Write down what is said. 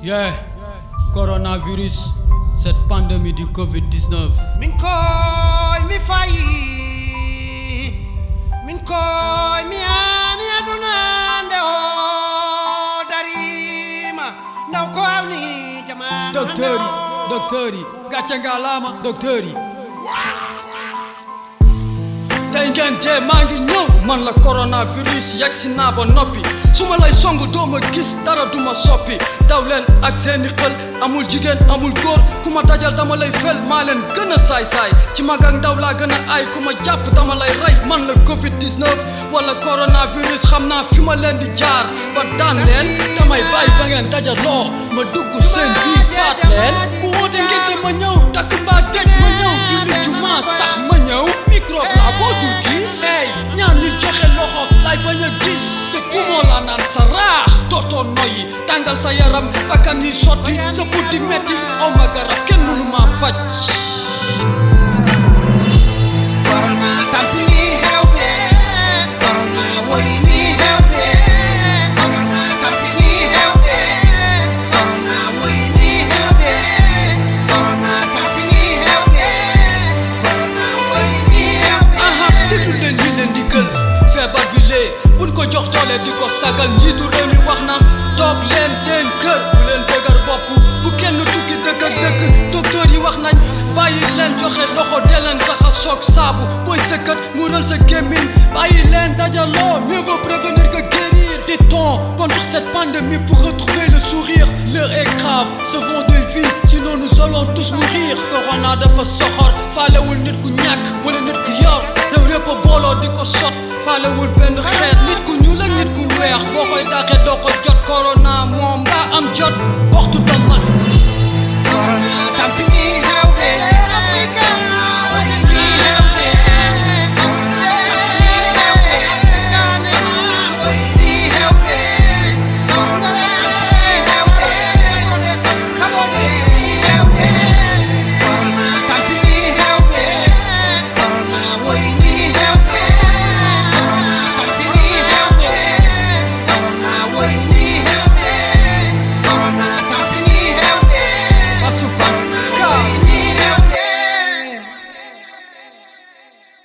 Yeah, coronavirus, cette pandémie du Covid-19. Min koy mi fayi, min koy mi ani aduna nde o darima ndaw ko awni jamanu Docteur yi gàcce ngalaama docteur yi tey ngeen dee maa ngi ñëw man la coronavirus yegsi naa ba noppi su ma lay songu dooma gis dara duma soppi daw leen ak seeni xel amul jigéen amul góor ku ma dajal dama lay fel maa leen gën a saay-saay ci mag ak ndaw laa gën a aay ku ma jàpp dama lay rey man la Covid-19 wala coronavirus xam naa fi ma leen di jaar ba daan leen damay bàyyi ba ngeen dajaloo ma dugg seen biir faat leen ku woote ngeen ma ñëw takk mbaa dëj ma ñëw julli jumaa sax ma ñëw microbe laa boo dul gis hey ñaan ñi joxe loxo lay bañ a gis sa poumon laa naan sa raax dootoo noyyi tàngal sa yaram bakkan yi sotti sa put di metti aw ma garab kenn mënu maa faj corona tampini hewbe corona woyni hewbe corona tampini hewbe corona woyni hewbe corona tampini hewbe corona woyni hewbe aha déglu leen ñi leen di gël feebar bi lee buñ ko jox doole di ko sagal njiitu réew mi wax na toog leen seen kër bu leen dëgër bopp bu kenn tukki dëkk ak dëkk docteur yi wax nañ bàyyi leen joxe loxo de leen taxa soog saabu booy sëkkat mu rël sa gémmiñ bàyyi leen dajaloo mieux vaut prévenir que guérir dit-on contre cette pandémie pour retrouver le sourire l'heure est grave sauvons des vies sinon nous allons tous mourir corona dafa soxor faalewul nit ku ñàkk wala nit ku yor réew yëpp a booloo di ko sot faalewul benn xeet nit ku ñuul ak nit ku weex boo koy daaxee doo ko jot corona moom daa am jot waxtu